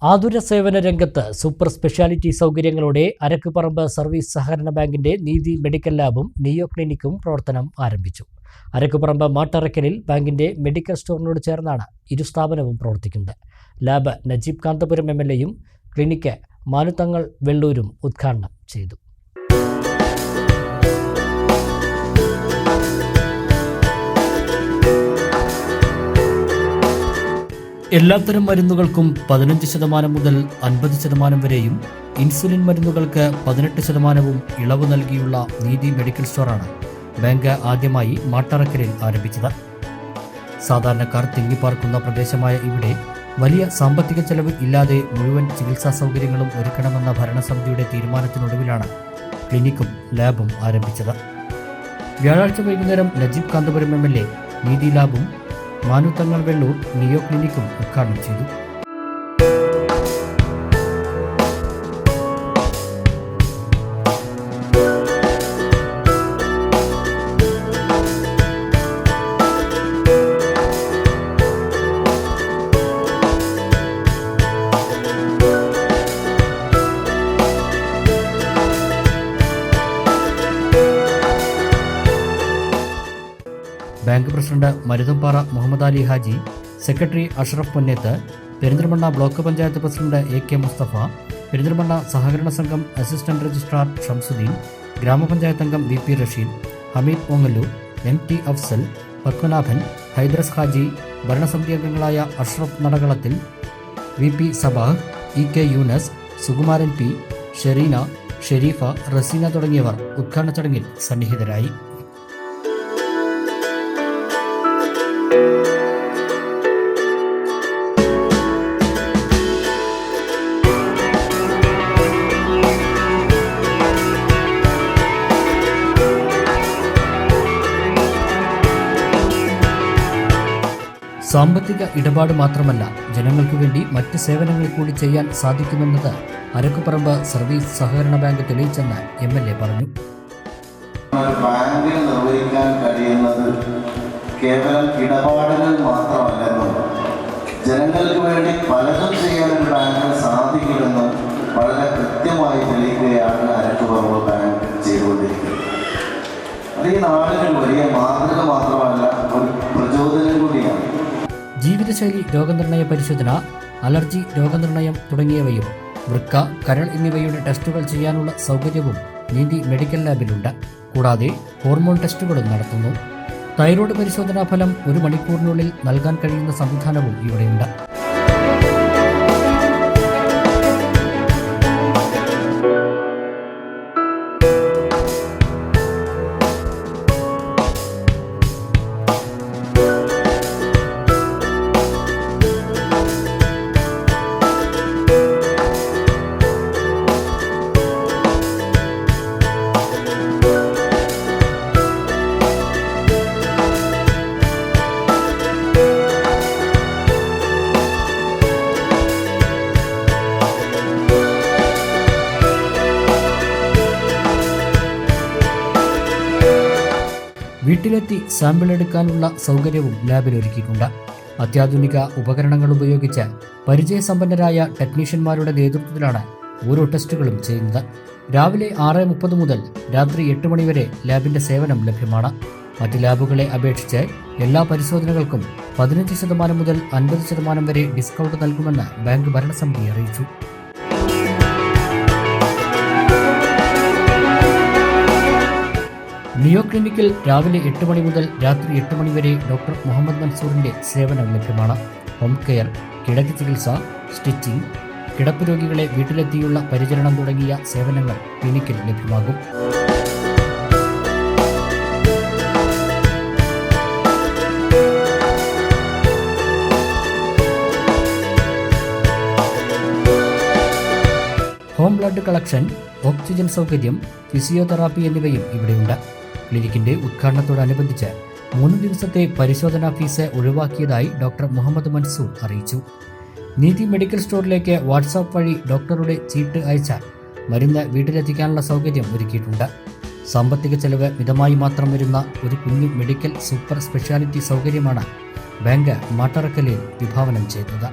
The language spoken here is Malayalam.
ആതുര സേവന രംഗത്ത് സൂപ്പർ സ്പെഷ്യാലിറ്റി സൗകര്യങ്ങളോടെ അരക്കുപറമ്പ് സർവീസ് സഹകരണ ബാങ്കിന്റെ നീതി മെഡിക്കൽ ലാബും നിയോ ക്ലിനിക്കും പ്രവർത്തനം ആരംഭിച്ചു. അരക്കുപറമ്പ് മാട്ടറക്കലിൽ ബാങ്കിന്റെ മെഡിക്കൽ സ്റ്റോറിനോട് ചേർന്നാണ് ഇരു സ്ഥാപനവും പ്രവർത്തിക്കുന്നത്. ലാബ് നജീബ് കാന്തപുരം MLAയും ക്ലിനിക്ക് മാനുത്തങ്ങൾ വെള്ളൂരും ഉദ്ഘാടനം ചെയ്തു. എല്ലാത്തരം മരുന്നുകൾക്കും 15% മുതൽ 50% വരെയും ഇൻസുലിൻ മരുന്നുകൾക്ക് 18% ഇളവ് നൽകിയുള്ള നീതി മെഡിക്കൽ സ്റ്റോറാണ് ബാങ്ക് ആദ്യമായി മാട്ടറക്കലിൽ ആരംഭിച്ചത്. സാധാരണക്കാർ തിങ്ങിപ്പാർക്കുന്ന പ്രദേശമായ ഇവിടെ വലിയ സാമ്പത്തിക ചെലവ് ഇല്ലാതെ മുഴുവൻ ചികിത്സാ സൗകര്യങ്ങളും ഒരുക്കണമെന്ന ഭരണസമിതിയുടെ തീരുമാനത്തിനൊടുവിലാണ് ക്ലിനിക്കും ലാബും ആരംഭിച്ചത്. വ്യാഴാഴ്ച വൈകുന്നേരം നജീബ് കാന്തപുരം MLA നീതി ലാബും മാനുത്തങ്ങൾ വെള്ളൂർ നിയോ ക്ലിനിക്കും ഉദ്ഘാടനം ചെയ്തു. Bank president Maruthampara Muhammad Ali Haji, secretary Ashraf Ponneth, Perinthalmanna block panchayat president AK Mustafa, Perinthalmanna സഹകരണ സംഘം അസിസ്റ്റന്റ് രജിസ്ട്രാർ ഷംസുദ്ദീൻ, ഗ്രാമപഞ്ചായത്ത് അംഗം VP റഷീദ്, ഹമീദ് ഓങ്ങല്ലൂർ, MT അഫ്സൽ, പത്മനാഭൻ, ഹൈദ്രസ് ഹാജി, ഭരണസമിതി അംഗങ്ങളായ Ashraf Nadakalathil, VP Sabah, EK Yoonus, Sukumaran P, Sherina, Sherifa, Raseena തുടങ്ങിയവർ ഉദ്ഘാടന ചടങ്ങിൽ സന്നിഹിതരായി. സാമ്പത്തിക ഇടപാട് മാത്രമല്ല, ജനങ്ങൾക്ക് വേണ്ടി മറ്റ് സേവനങ്ങൾ കൂടി ചെയ്യാൻ സാധിക്കുമെന്നത് അരക്കുപറമ്പ് സർവീസ് സഹകരണ ബാങ്ക് തെളിയിച്ചെന്ന് MLA പറഞ്ഞു. ബാങ്കിൽ നിർവഹിക്കാൻ കഴിയുന്നത് കേവലം ഇടപാടുകൾ മാത്രമല്ലെന്നും ജനങ്ങൾക്ക് വേണ്ടി പലതും ചെയ്യാൻ ബാങ്കിന് സാധിക്കുമെന്നും വളരെ കൃത്യമായി തെളിയിക്കുകയാണ് അരക്കുപറമ്പ് ബാങ്ക് ചെയ്തുകൊണ്ടിരിക്കുന്നത്. അത് ഈ നാടിന് വലിയ മാതൃക മാത്രമല്ല, ഒരു പ്രചോദനം കൂടിയാണ്. ജീവിതശൈലി രോഗനിർണയ പരിശോധന, അലർജി രോഗനിർണയം തുടങ്ങിയവയും വൃക്ക, കരൾ എന്നിവയുടെ ടെസ്റ്റുകൾ ചെയ്യാനുള്ള സൗകര്യവും നീതി മെഡിക്കൽ ലാബിലുണ്ട്. കൂടാതെ ഹോർമോൺ ടെസ്റ്റുകളും നടത്തുന്നു. തൈറോയ്ഡ് പരിശോധനാ ഫലം 1 മണിക്കൂറിനുള്ളിൽ നൽകാൻ കഴിയുന്ന സംവിധാനവും ഇവിടെയുണ്ട്. വീട്ടിലെത്തി സാമ്പിൾ എടുക്കാനുള്ള സൗകര്യവും ലാബിൽ ഒരുക്കിയിട്ടുണ്ട്. അത്യാധുനിക ഉപകരണങ്ങൾ ഉപയോഗിച്ച് പരിചയസമ്പന്നരായ ടെക്നീഷ്യന്മാരുടെ നേതൃത്വത്തിലാണ് ഓരോ ടെസ്റ്റുകളും ചെയ്യുന്നത്. രാവിലെ 6:30 മുതൽ രാത്രി 8 മണി വരെ ലാബിന്റെ സേവനം ലഭ്യമാണ്. മറ്റ് ലാബുകളെ അപേക്ഷിച്ച് എല്ലാ പരിശോധനകൾക്കും 15% മുതൽ 50% വരെ ഡിസ്കൗണ്ട് നൽകുമെന്ന് ബാങ്ക് ഭരണസമിതി അറിയിച്ചു. നിയോ ക്ലിനിക്കിൽ രാവിലെ 8 മണി മുതൽ രാത്രി 8 മണി വരെ ഡോക്ടർ മുഹമ്മദ് മൻസൂറിന്റെ സേവനം ലഭ്യമാണ്. ഹോം കെയർ, കിടത്തി ചികിത്സ, സ്റ്റിച്ചിങ്, കിടപ്പ് രോഗികളെ വീട്ടിലെത്തിയുള്ള പരിചരണം തുടങ്ങിയ സേവനങ്ങൾ ക്ലിനിക്കിൽ ലഭ്യമാകും. ഹോം ബ്ലഡ് കളക്ഷൻ, ഓക്സിജൻ സൗകര്യം, ഫിസിയോതെറാപ്പി എന്നിവയും ഇവിടെയുണ്ട്. ക്ലിനിക്കിന്റെ ഉദ്ഘാടനത്തോടനുബന്ധിച്ച് 3 ദിവസത്തെ പരിശോധനാ ഫീസ് ഒഴിവാക്കിയതായി ഡോക്ടർ മുഹമ്മദ് മൻസൂർ അറിയിച്ചു. നീതി മെഡിക്കൽ സ്റ്റോറിലേക്ക് വാട്സാപ്പ് വഴി ഡോക്ടറുടെ ചീട്ട് അയച്ചാൽ മരുന്ന് വീട്ടിലെത്തിക്കാനുള്ള സൗകര്യം ഒരുക്കിയിട്ടുണ്ട്. സാമ്പത്തിക ചെലവ് മിതമായി മാത്രം വരുന്ന ഒരു കുഞ്ഞു മെഡിക്കൽ സൂപ്പർ സ്പെഷ്യാലിറ്റി സൗകര്യമാണ് ബാങ്ക് മാട്ടറക്കലിൽ വിഭാവനം ചെയ്തത്.